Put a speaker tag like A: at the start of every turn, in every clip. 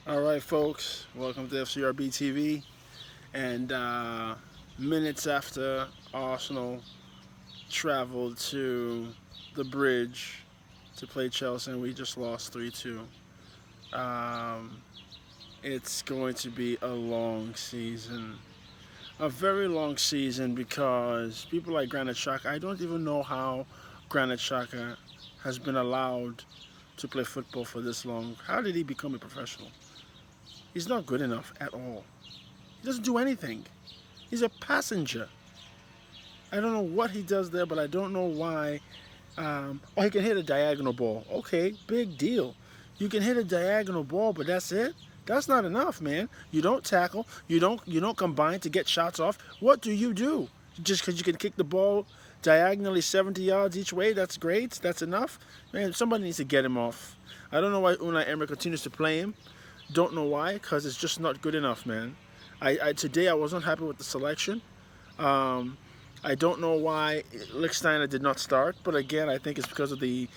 A: All right, folks, welcome to FCRB TV. And minutes after Arsenal traveled to the bridge to play Chelsea, and we just lost 3-2. Um, it's going to be a long season. A very long season because people like Granit Xhaka, I don't even know how Granit Xhaka has been allowed to play football for this long. How did he become a professional? He's not good enough at all. He doesn't do anything. He's a passenger. I don't know what he does there, but I don't know why. He can hit a diagonal ball. Okay, big deal. You can hit a diagonal ball, but that's it. That's not enough, man. You don't tackle. You don't combine to get shots off. What do you do? Just because you can kick the ball diagonally 70 yards each way, that's great. That's enough. Man, somebody needs to get him off. I don't know why Unai Emery continues to play him. Don't know why, because it's just not good enough, man. Today I wasn't happy with the selection. Um, I don't know why Lichtsteiner did not start, but again, I think it's because of the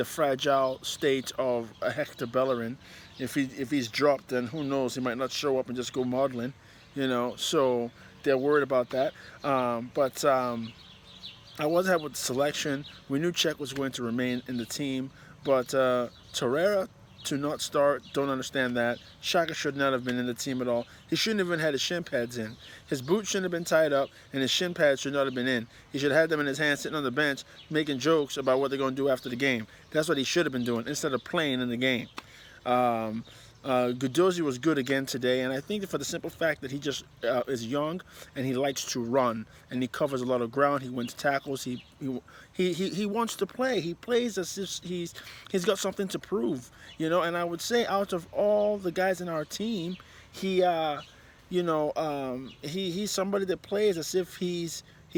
A: fragile state of Hector Bellerin. If he's dropped, then who knows? He might not show up and just go modeling. So they're worried about that. But I wasn't happy with the selection. We knew Czech was going to remain in the team, but Torreira to not start, don't understand that. Shaka should not have been in the team at all. He shouldn't have even had his shin pads in. His boots shouldn't have been tied up, and his shin pads should not have been in. He should have had them in his hand sitting on the bench making jokes about what they're going to do after the game. That's what he should have been doing instead of playing in the game. Um, Gudozi was good again today, and I think for the simple fact that he just is young and he likes to run and he covers a lot of ground. He wins tackles. He wants to play. He plays as if he's got something to prove. And I would say out of all the guys in our team, he's somebody that plays as if he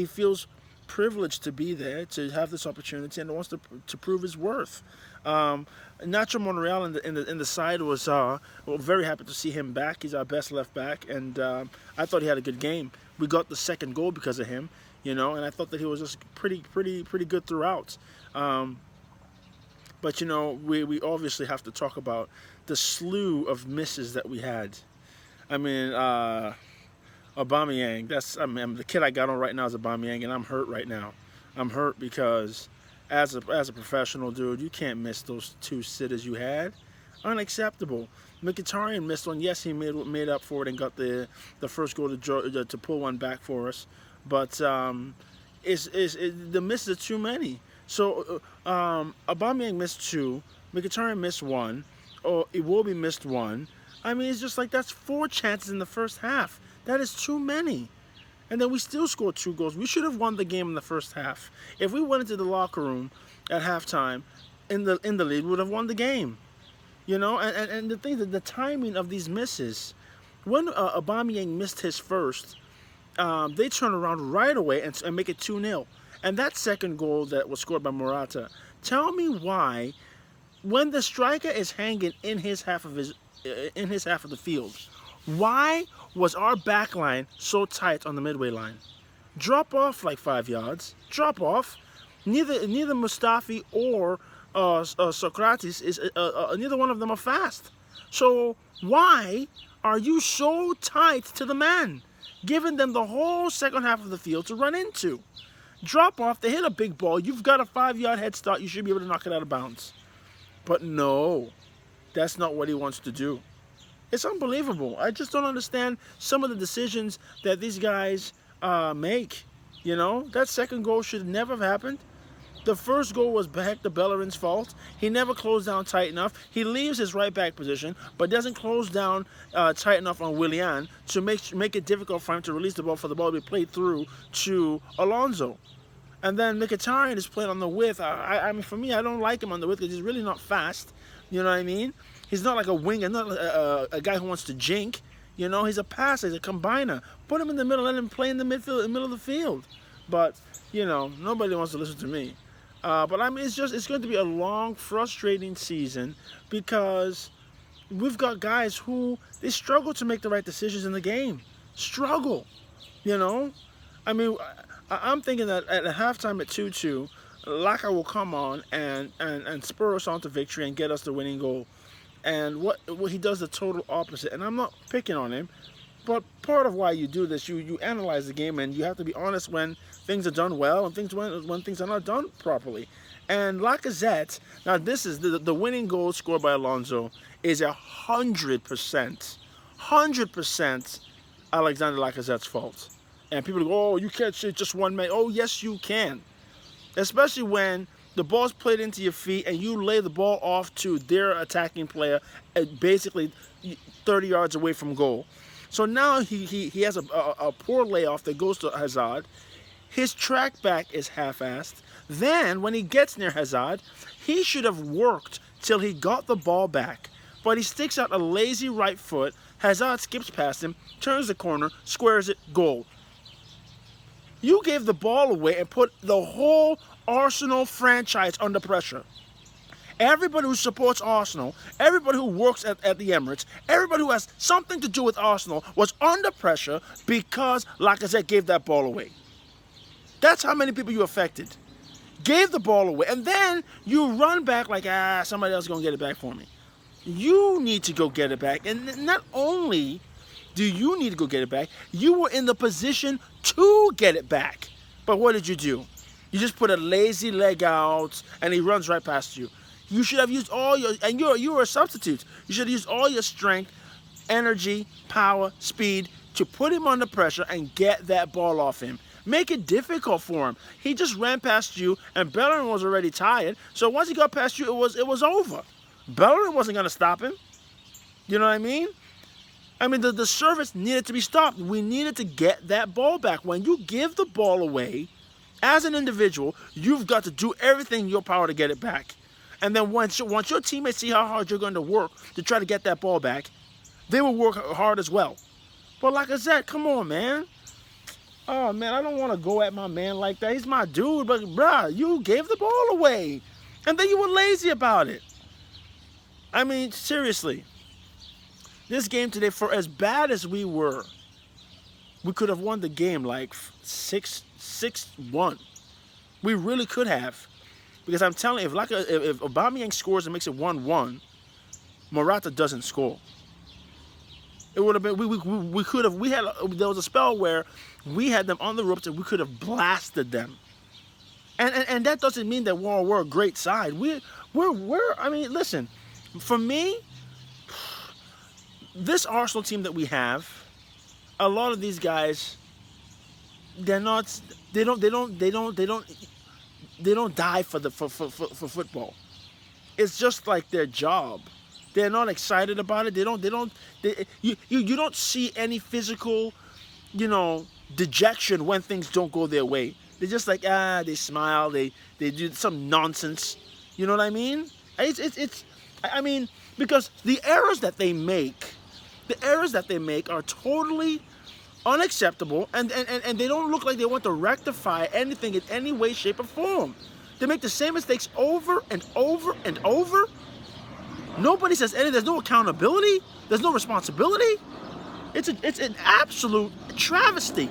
A: feels privileged to be there, to have this opportunity, and wants to prove his worth. Nacho Monreal in the side was very happy to see him back. He's our best left back, and I thought he had a good game. We got the second goal because of him, and I thought that he was just pretty good throughout. But we obviously have to talk about the slew of misses that we had. I mean, Aubameyang. The kid I got on right now is Aubameyang, and I'm hurt right now. I'm hurt because as a professional, dude, you can't miss those two sitters you had. Unacceptable. Mkhitaryan missed one. Yes, he made up for it and got the first goal to pull one back for us. But the misses are too many. So Aubameyang missed two. Mkhitaryan missed one. Or Iwobi missed one. I mean, it's just like that's 4 chances in the first half. That is too many. And then we still scored 2 goals. We should have won the game in the first half. If we went into the locker room at halftime in the lead, we would have won the game. And the thing that the timing of these misses, when Aubameyang missed his first, they turn around right away and make it 2-0. And that second goal that was scored by Morata, tell me why, when the striker is hanging in his half of the field, why was our back line so tight on the midway line? Drop off like 5 yards. Drop off. Neither Mustafi or Socrates is neither one of them are fast. So why are you so tight to the man, giving them the whole second half of the field to run into? Drop off. They hit a big ball. You've got a 5-yard head start. You should be able to knock it out of bounds. But no, that's not what he wants to do. It's unbelievable. I just don't understand some of the decisions that these guys make. That second goal should never have happened. The first goal was Hector Bellerin's fault. He never closed down tight enough. He leaves his right back position, but doesn't close down tight enough on Willian to make it difficult for him to release the ball for the ball to be played through to Alonso. And then Mkhitaryan is playing on the width. I mean, for me, I don't like him on the width because he's really not fast. You know what I mean? He's not like a winger, not a guy who wants to jink. He's a passer, he's a combiner. Put him in the middle, let him play in the middle of the field. But nobody wants to listen to me. But I mean, it's going to be a long, frustrating season because we've got guys who they struggle to make the right decisions in the game. Struggle. I mean, I'm thinking that at halftime at 2-2, Laka will come on and spur us on to victory and get us the winning goal. And what he does the total opposite. And I'm not picking on him, but part of why you do this, you analyze the game, and you have to be honest when things are done well and when things are not done properly. And Lacazette, now this is the winning goal scored by Alonso is 100% Alexander Lacazette's fault. And people go, oh, you can't say just one man. Oh, yes, you can. Especially when the ball's played into your feet and you lay the ball off to their attacking player at basically 30 yards away from goal. So now he has a poor layoff that goes to Hazard. His track back is half-assed. Then, when he gets near Hazard, he should have worked till he got the ball back. But he sticks out a lazy right foot. Hazard skips past him, turns the corner, squares it, goal. You gave the ball away and put the whole Arsenal franchise under pressure. Everybody who supports Arsenal, everybody who works at the Emirates, everybody who has something to do with Arsenal was under pressure because Lacazette gave that ball away. That's how many people you affected. Gave the ball away, and then you run back like, somebody else is going to get it back for me. You need to go get it back. And not only do you need to go get it back, you were in the position to get it back. But what did you do? You just put a lazy leg out, and he runs right past you. You should have used all your, and you were a substitute. You should have used all your strength, energy, power, speed to put him under pressure and get that ball off him. Make it difficult for him. He just ran past you, and Bellerin was already tired. So once he got past you, it was over. Bellerin wasn't going to stop him. You know what I mean? I mean, the service needed to be stopped. We needed to get that ball back. When you give the ball away, as an individual, you've got to do everything in your power to get it back. And then once your teammates see how hard you're going to work to try to get that ball back, they will work hard as well. But like I said, come on, man. Oh, man, I don't want to go at my man like that. He's my dude, but, bruh, you gave the ball away. And then you were lazy about it. I mean, seriously. This game today, for as bad as we were, we could have won the game like 6-1. We really could have. Because I'm telling you, if Aubameyang scores and makes it 1-1, Morata doesn't score. It would have been, we could have, there was a spell where we had them on the ropes and we could have blasted them. And that doesn't mean that we're a great side. I mean, listen, for me, this Arsenal team that we have, a lot of these guys, they don't die for football. It's just like their job. They're not excited about it. You don't see any physical, dejection when things don't go their way. They're just like, they smile, they do some nonsense. You know what I mean? I mean, because the errors that they make are totally unacceptable, and they don't look like they want to rectify anything in any way, shape, or form. They make the same mistakes over and over and over. Nobody says anything. There's no accountability. There's no responsibility. It's an absolute travesty.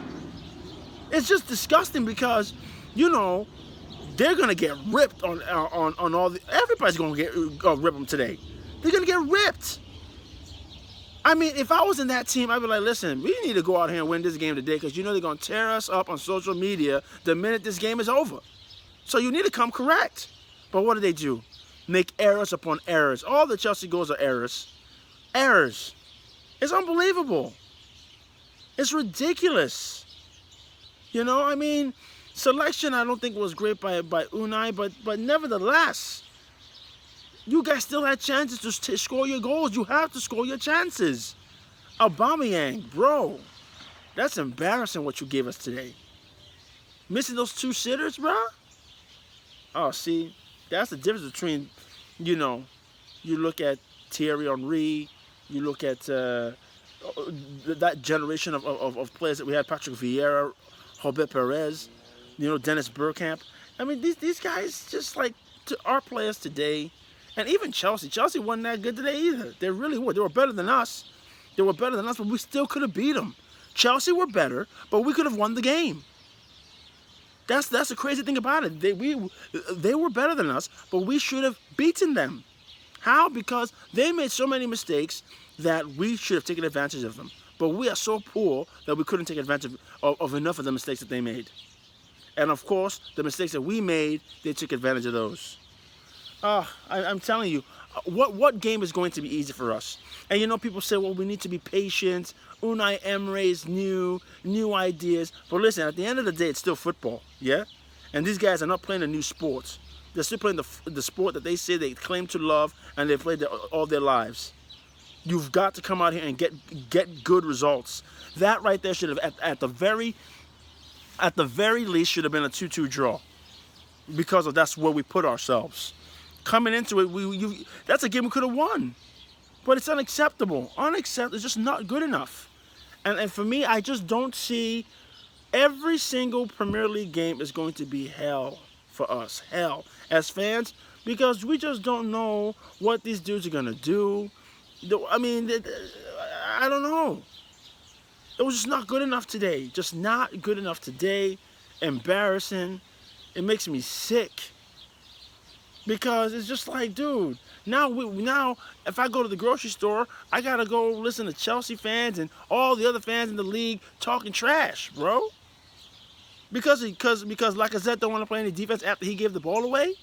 A: It's just disgusting because, they're gonna get ripped on all the. Everybody's gonna rip them today. They're gonna get ripped. I mean, if I was in that team, I'd be like, listen, we need to go out here and win this game today because they're going to tear us up on social media the minute this game is over. So you need to come correct. But what do? Make errors upon errors. All the Chelsea goals are errors. Errors. It's unbelievable. It's ridiculous. I mean, selection I don't think was great by Unai, but nevertheless, you guys still had chances to score your goals. You have to score your chances. Aubameyang, bro, that's embarrassing what you gave us today. Missing those 2 sitters, bro? Oh, see, that's the difference between, you look at Thierry Henry, you look at that generation of players that we had, Patrick Vieira, Robert Perez, Dennis Bergkamp. I mean, these guys just like our players today. And even Chelsea. Chelsea wasn't that good today either. They really were. They were better than us. But we still could have beat them. Chelsea were better, but we could have won the game. That's the crazy thing about it. They were better than us, but we should have beaten them. How? Because they made so many mistakes that we should have taken advantage of them. But we are so poor that we couldn't take advantage of enough of the mistakes that they made. And of course, the mistakes that we made, they took advantage of those. I'm telling you, what game is going to be easy for us? And you know, people say, well, we need to be patient. Unai Emery's new ideas. But listen, at the end of the day, it's still football, yeah? And these guys are not playing a new sport. They're still playing the sport that they say they claim to love and they've played all their lives. You've got to come out here and get good results. That right there should have, at the very least, should have been a 2-2 draw. Because that's where we put ourselves. Coming into it, that's a game we could have won. But it's unacceptable. Unacceptable. It's just not good enough. And for me, I just don't see every single Premier League game is going to be hell for us. Hell. As fans, because we just don't know what these dudes are going to do. I mean, I don't know. It was just not good enough today. Just not good enough today. Embarrassing. It makes me sick. Because it's just like, dude, now if I go to the grocery store, I got to go listen to Chelsea fans and all the other fans in the league talking trash, bro. Because Lacazette don't want to play any defense after he gave the ball away?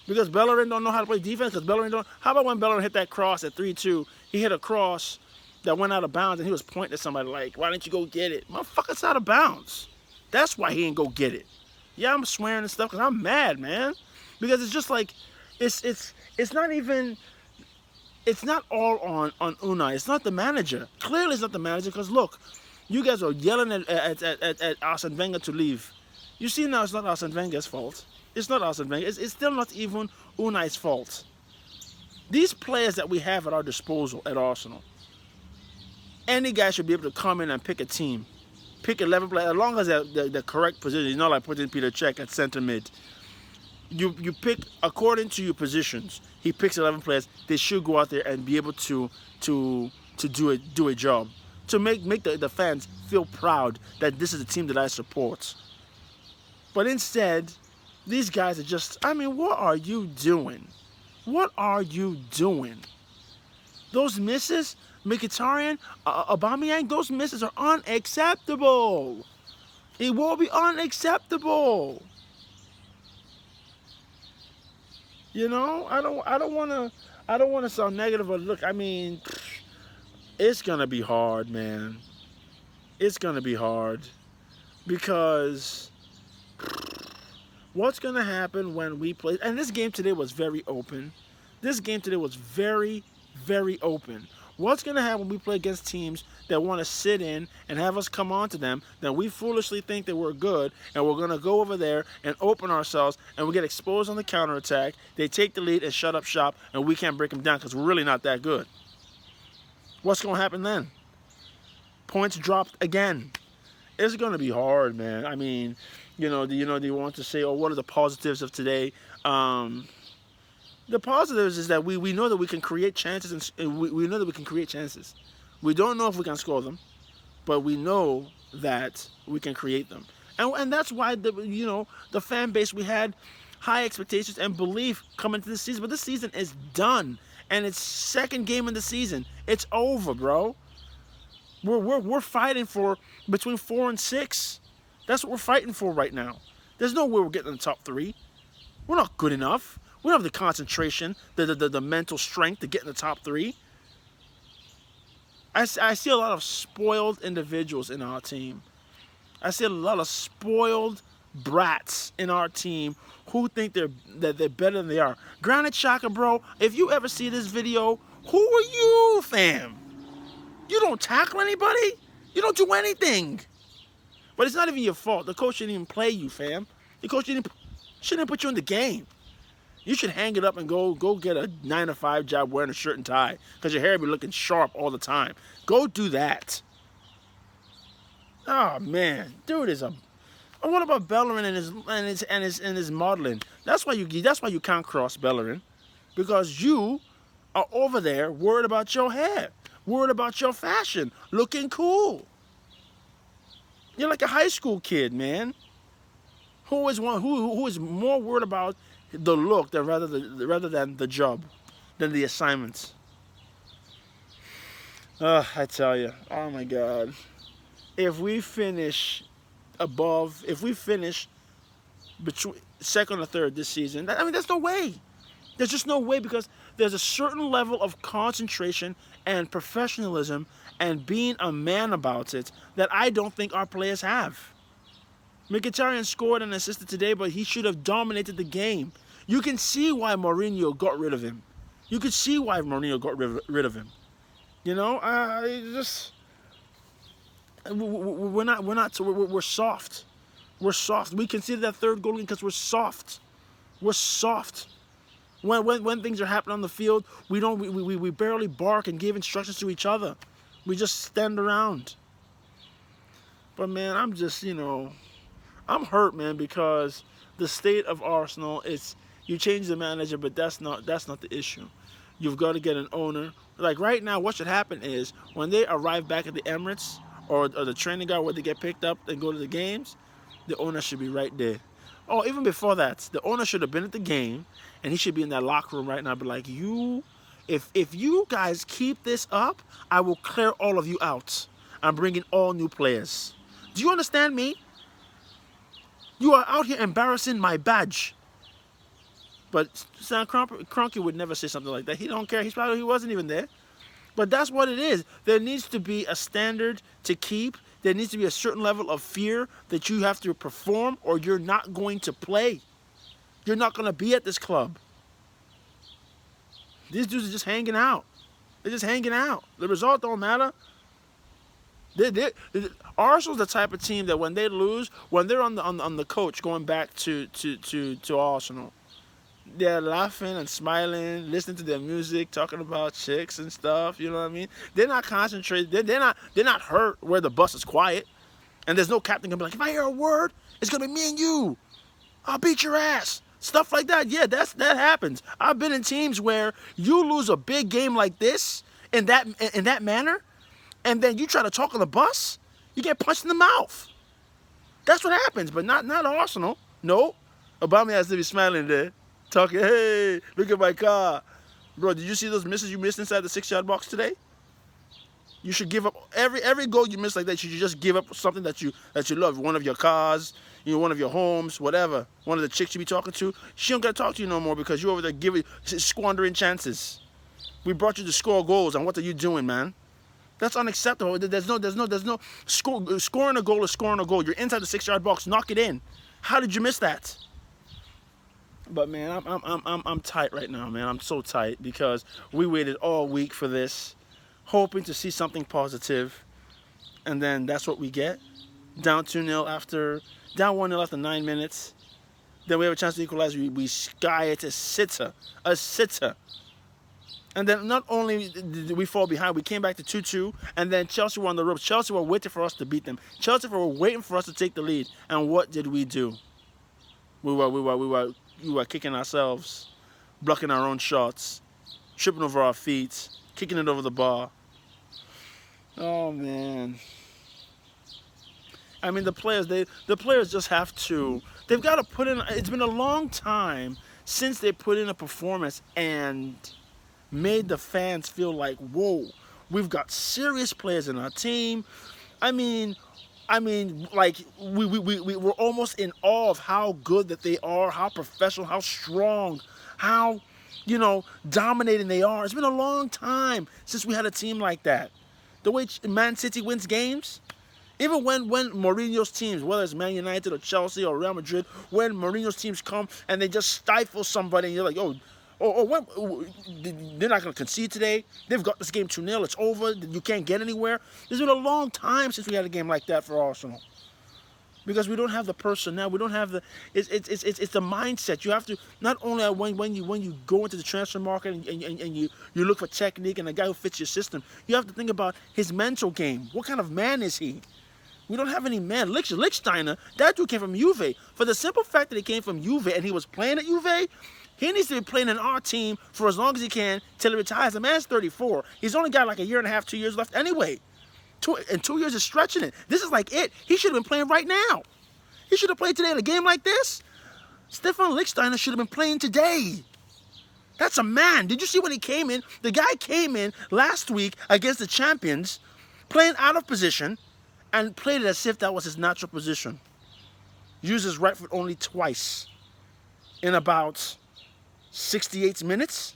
A: Because Bellerin don't know how to play defense? Because Bellerin don't... How about when Bellerin hit that cross at 3-2? He hit a cross that went out of bounds and he was pointing at somebody like, why didn't you go get it? Motherfucker's out of bounds. That's why he didn't go get it. Yeah, I'm swearing and stuff because I'm mad, man. Because it's just like, it's not even... It's not all on Unai. It's not the manager. Clearly it's not the manager because, look, you guys are yelling at Arsene Wenger to leave. You see now it's not Arsene Wenger's fault. It's not Arsene Wenger. It's still not even Unai's fault. These players that we have at our disposal at Arsenal, any guy should be able to come in and pick a team. Pick 11 players, as long as they're the correct position. It's not like putting Peter Cech at center mid. You pick according to your positions. He picks 11 players. They should go out there and be able to do a job. To make the fans feel proud that this is a team that I support. But instead, these guys are just, I mean, what are you doing? What are you doing? Those misses, Mkhitaryan, Aubameyang, those misses are unacceptable. It will be unacceptable. You know, I don't want to sound negative, but look, I mean, it's going to be hard, man. It's going to be hard because what's going to happen when we play? And this game today was very open. This game today was very, very open. What's going to happen when we play against teams that want to sit in and have us come on to them, that we foolishly think that we're good, and we're going to go over there and open ourselves, and we get exposed on the counterattack. They take the lead and shut up shop, and we can't break them down because we're really not that good. What's going to happen then? Points dropped again. It's going to be hard, man. I mean, do you want to say, oh, what are the positives of today? The positives is that we know that we can create chances, and we know that we can create chances. We don't know if we can score them, but we know that we can create them. And that's why the fan base, we had high expectations and belief coming into this season. But this season is done, and it's second game in the season. It's over, bro. We're fighting for between 4 and 6. That's what we're fighting for right now. There's no way we're getting in the top 3. We're not good enough. We don't have the concentration, the mental strength to get in the top 3. I see a lot of spoiled individuals in our team. I see a lot of spoiled brats in our team who think they're better than they are. Granit Xhaka, bro, if you ever see this video, who are you, fam? You don't tackle anybody? You don't do anything. But it's not even your fault. The coach didn't even play you, fam. The coach shouldn't put you in the game. You should hang it up and go get a 9-to-5 job wearing a shirt and tie because your hair be looking sharp all the time. Go do that. Oh man, dude is a. And what about Bellerin and his modeling? That's why you can't cross Bellerin, because you are over there worried about your hair, worried about your fashion, looking cool. You're like a high school kid, man. Who is more worried about the look rather than the job, than the assignments. I tell you, oh my God, if we finish if we finish between second or third this season, I mean, there's no way. There's just no way, because there's a certain level of concentration and professionalism and being a man about it that I don't think our players have. Mkhitaryan scored and assisted today, but he should have dominated the game. You can see why Mourinho got rid of him. You can see why Mourinho got rid of him. You know, we're soft. We're soft. We conceded that third goal because we're soft. We're soft. When things are happening on the field, we barely bark and give instructions to each other. We just stand around. But man, I'm just, I'm hurt, man, because the state of Arsenal is, you change the manager, but that's not the issue. You've got to get an owner. Like right now, what should happen is when they arrive back at the Emirates or the training ground where they get picked up and go to the games, the owner should be right there. Oh, even before that, the owner should have been at the game, and he should be in that locker room right now. Be like, if you guys keep this up, I will clear all of you out. I'm bringing all new players. Do you understand me? You are out here embarrassing my badge. But Stan Kroenke would never say something like that. He don't care. He wasn't even there. But that's what it is. There needs to be a standard to keep. There needs to be a certain level of fear that you have to perform, or you're not going to play. You're not going to be at this club. These dudes are just hanging out. They're just hanging out. The result don't matter. Arsenal's the type of team that when they lose, when they're on the coach going back to Arsenal, they're laughing and smiling, listening to their music, talking about chicks and stuff. You know what I mean? They're not concentrated. They're not hurt where the bus is quiet, and there's no captain gonna be like, if I hear a word, it's gonna be me and you. I'll beat your ass. Stuff like that. Yeah, that happens. I've been in teams where you lose a big game like this in that manner, and then you try to talk on the bus, you get punched in the mouth. That's what happens, but not Arsenal. No, Obama has to be smiling there. Talking, hey, look at my car. Bro, did you see those misses you missed inside the 6-yard box today? You should give up every goal you miss like that. You should just give up something that you love. One of your cars, one of your homes, whatever. One of the chicks you be talking to. She don't gotta talk to you no more because you're over there squandering chances. We brought you to score goals, and what are you doing, man? That's unacceptable. There's no scoring a goal is scoring a goal. You're inside the 6-yard box. Knock it in. How did you miss that? But man, I'm tight right now, man. I'm so tight because we waited all week for this, hoping to see something positive, and then that's what we get. Down 2-0 down 1-0 after 9 minutes. Then we have a chance to equalize. We sky it, a sitter. And then not only did we fall behind, we came back to 2-2, and then Chelsea were on the ropes. Chelsea were waiting for us to beat them. Chelsea were waiting for us to take the lead. And what did we do? We were kicking ourselves, blocking our own shots, tripping over our feet, kicking it over the bar. Oh man. I mean, the players just have to, they've got to put in, it's been a long time since they put in a performance and made the fans feel like, whoa, we've got serious players in our team. I mean, like we're almost in awe of how good that they are, how professional, how strong, how, dominating they are. It's been a long time since we had a team like that. The way Man City wins games, even when Mourinho's teams, whether it's Man United or Chelsea or Real Madrid, when Mourinho's teams come and they just stifle somebody, and you're like, they're not going to concede today. They've got this game 2-0. It's over. You can't get anywhere. It's been a long time since we had a game like that for Arsenal. Because we don't have the personnel. We don't have the. It's the mindset. You have to not only when you go into the transfer market and you look for technique and a guy who fits your system. You have to think about his mental game. What kind of man is he? We don't have any man. Lichtsteiner, that dude came from Juve. For the simple fact that he came from Juve and he was playing at Juve, he needs to be playing in our team for as long as he can till he retires. The man's 34. He's only got like a year and a half, 2 years left anyway. 2 years is stretching it. This is like it. He should have been playing right now. He should have played today in a game like this. Stefan Lichtsteiner should have been playing today. That's a man. Did you see when he came in? The guy came in last week against the champions, playing out of position, and played it as if that was his natural position. Used his right foot only twice in about 68 minutes,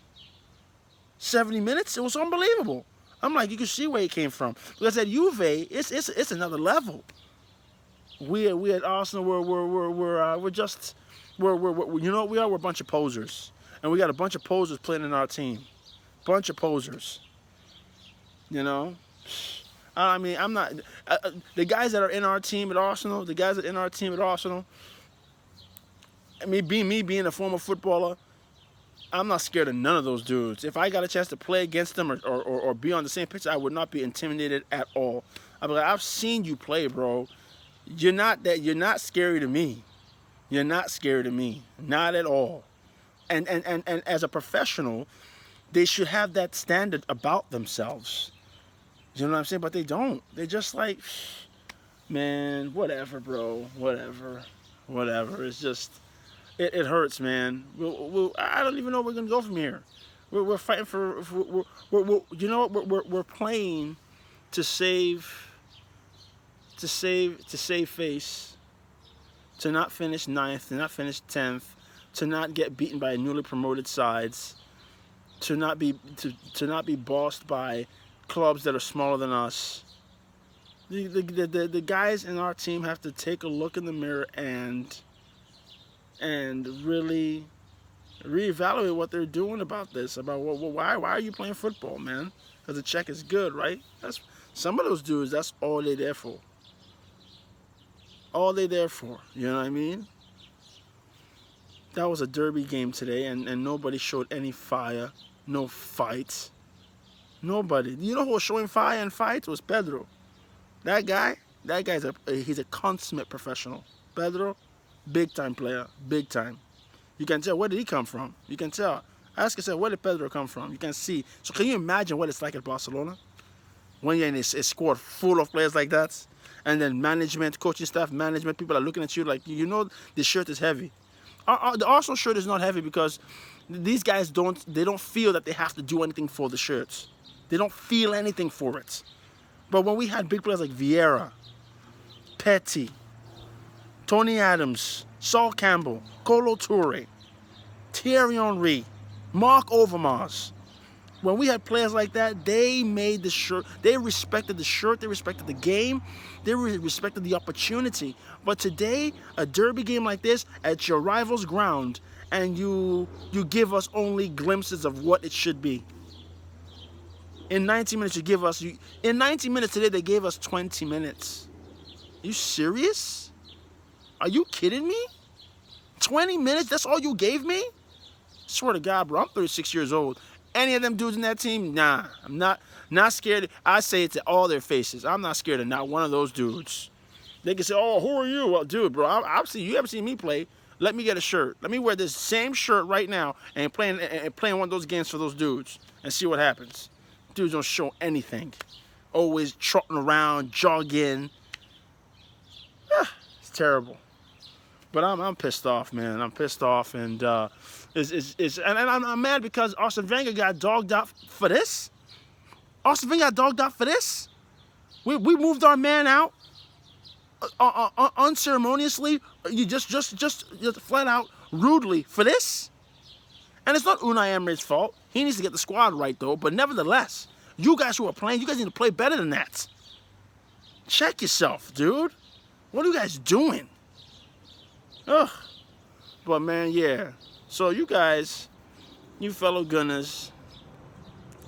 A: 70 minutes. It was unbelievable. I'm like, you can see where he came from. Because at Juve, it's another level. We at Arsenal, we're just, you know what we are? We're a bunch of posers. And we got a bunch of posers playing in our team. Bunch of posers. You know? I mean, I'm not... the guys that are in our team at Arsenal, I mean, being a former footballer, I'm not scared of none of those dudes. If I got a chance to play against them or be on the same pitch, I would not be intimidated at all. I'd be like, I've seen you play, bro. You're not scary to me. You're not scary to me. Not at all. And as a professional, they should have that standard about themselves. You know what I'm saying? But they don't. They're just like, man, whatever, bro. Whatever. It's just, it hurts, man. I don't even know where we're gonna go from here. We're fighting for you know what? We're playing to save face, to not finish 9th, to not finish 10th. To not get beaten by newly promoted sides, to not be bossed by clubs that are smaller than us. The guys in our team have to take a look in the mirror and really reevaluate what they're doing about this. About why are you playing football, man? Because the check is good, right? That's some of those dudes. That's all they're there for. All they're there for. You know what I mean? That was a derby game today, and nobody showed any fire, no fights. Nobody. You know who was showing fire and fights? Was Pedro. That guy's he's a consummate professional. Pedro, big time player, big time. You can tell, where did he come from? You can tell. Ask yourself, where did Pedro come from? You can see. So can you imagine what it's like at Barcelona? When you're in a squad full of players like that, and then management, coaching staff, management, people are looking at you like, you know, the shirt is heavy. The Arsenal shirt is not heavy because these guys don't feel that they have to do anything for the shirts. They don't feel anything for it. But when we had big players like Vieira, Petty, Tony Adams, Sol Campbell, Kolo Touré, Thierry Henry, Mark Overmars, when we had players like that, they made the shirt. They respected the shirt. They respected the game. They respected the opportunity. But today, a derby game like this at your rival's ground, and you give us only glimpses of what it should be. In 90 minutes, in 90 minutes today, they gave us 20 minutes. You serious? Are you kidding me? 20 minutes? That's all you gave me? Swear to God, bro. I'm 36 years old. Any of them dudes in that team? Nah, I'm not scared. I say it to all their faces. I'm not scared of not one of those dudes. They can say, "Oh, who are you?" Well, dude, bro, I've seen you. Haven't seen me play. Let me get a shirt. Let me wear this same shirt right now and playing one of those games for those dudes and see what happens. Dudes don't show anything. Always trotting around, jogging. It's terrible. But I'm pissed off, man. I'm pissed off, and I'm mad because Arsene Wenger got dogged out for this. Arsene Wenger got dogged out for this. We moved our man out unceremoniously. You just flat out rudely for this. And it's not Unai Emery's fault. He needs to get the squad right though. But nevertheless, you guys who are playing, you guys need to play better than that. Check yourself, dude. What are you guys doing? Ugh. But man, yeah. So you guys, you fellow Gunners,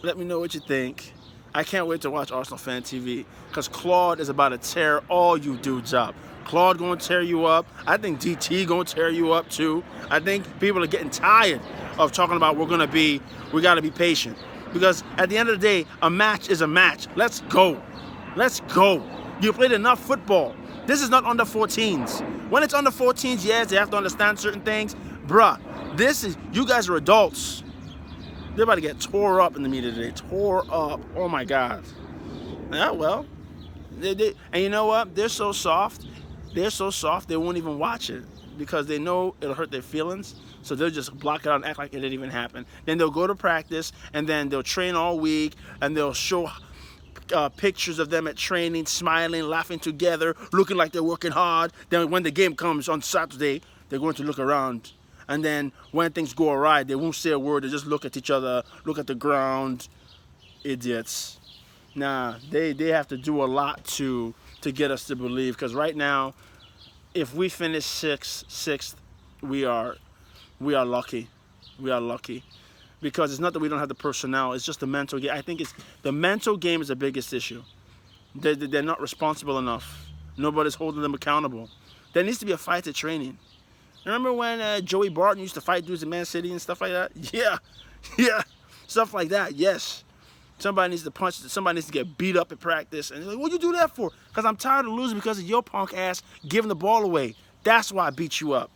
A: let me know what you think. I can't wait to watch Arsenal Fan TV because Claude is about to tear all you dudes up. Claude gonna tear you up. I think DT gonna tear you up too. I think people are getting tired of talking about we gotta be patient. Because at the end of the day, a match is a match. Let's go. Let's go. You played enough football. This is not under 14s. When it's under 14s, yes, they have to understand certain things. Bruh, you guys are adults. They're about to get tore up in the media today. Tore up. Oh my God. Yeah, well. And you know what? They're so soft. They won't even watch it. because they know it'll hurt their feelings. So they'll just block it out and act like it didn't even happen. Then they'll go to practice, and then they'll train all week, and they'll show pictures of them at training, smiling, laughing together, looking like they're working hard. Then when the game comes on Saturday, they're going to look around. And then when things go awry, they won't say a word. They just look at each other, look at the ground. Idiots. Nah, they have to do a lot to get us to believe. Because right now, if we finish sixth, we are lucky. We are lucky. Because it's not that we don't have the personnel, it's just the mental game. I think the mental game is the biggest issue. They're not responsible enough. Nobody's holding them accountable. There needs to be a fight at training. Remember when Joey Barton used to fight dudes in Man City and stuff like that? Yeah, stuff like that. Yes, somebody needs to punch. Somebody needs to get beat up at practice. And they're like, "What you do that for?" Because I'm tired of losing because of your punk ass giving the ball away. That's why I beat you up.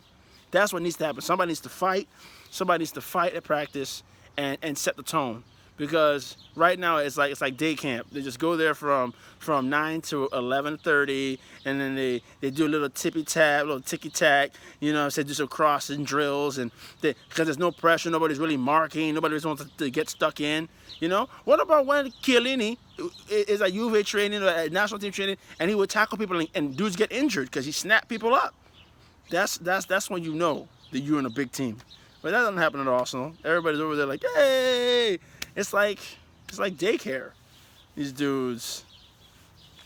A: That's what needs to happen. Somebody needs to fight. Somebody needs to fight at practice and set the tone. Because right now it's like day camp. They just go there from 9 to 11:30, and then they do a little ticky tack, you know, say do some crossing drills, and because there's no pressure, nobody's really marking, nobody really wants to get stuck in, you know. What about when Chiellini is at Juve training or at national team training, and he would tackle people and dudes get injured because he snapped people up? That's when you know that you're in a big team. But that doesn't happen at Arsenal. Everybody's over there like, hey. It's like daycare. These dudes,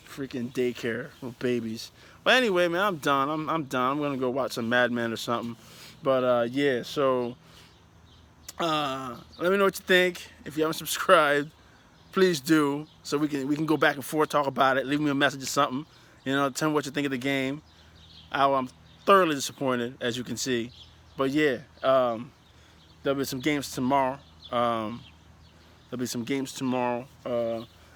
A: freaking daycare with babies. But anyway, man, I'm done. I'm done. I'm gonna go watch some Mad Men or something. But yeah. So let me know what you think. If you haven't subscribed, please do. So we can go back and forth, talk about it. Leave me a message or something. You know, tell me what you think of the game. I'm thoroughly disappointed, as you can see. But yeah, there'll be some games tomorrow. There'll be some games tomorrow. I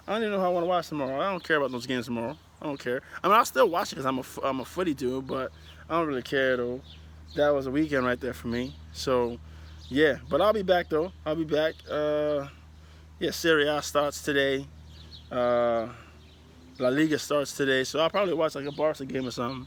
A: don't even know how I want to watch tomorrow. I don't care about those games tomorrow. I don't care. I mean, I'll still watch it because I'm a footy dude, but I don't really care though. That was a weekend right there for me. So, yeah. But I'll be back though. I'll be back. Yeah, Serie A starts today. La Liga starts today. So I'll probably watch like a Barca game or something.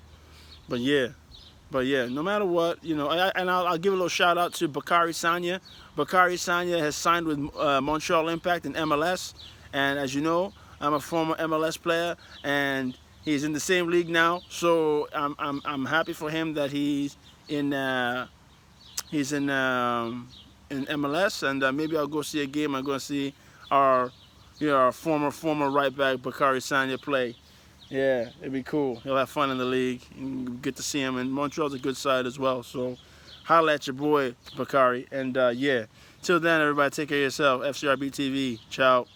A: But yeah, no matter what, you know, I'll give a little shout out to Bakary Sagna. Bakary Sagna has signed with Montreal Impact in MLS, and as you know, I'm a former MLS player, and he's in the same league now. So I'm happy for him that he's in MLS, and maybe I'll go see a game. I'm going to see our former right back Bakary Sagna play. Yeah, it'd be cool. He'll have fun in the league. And get to see him. And Montreal's a good side as well. So holla at your boy, Bakary. And yeah, till then, everybody take care of yourself. FCRB TV. Ciao.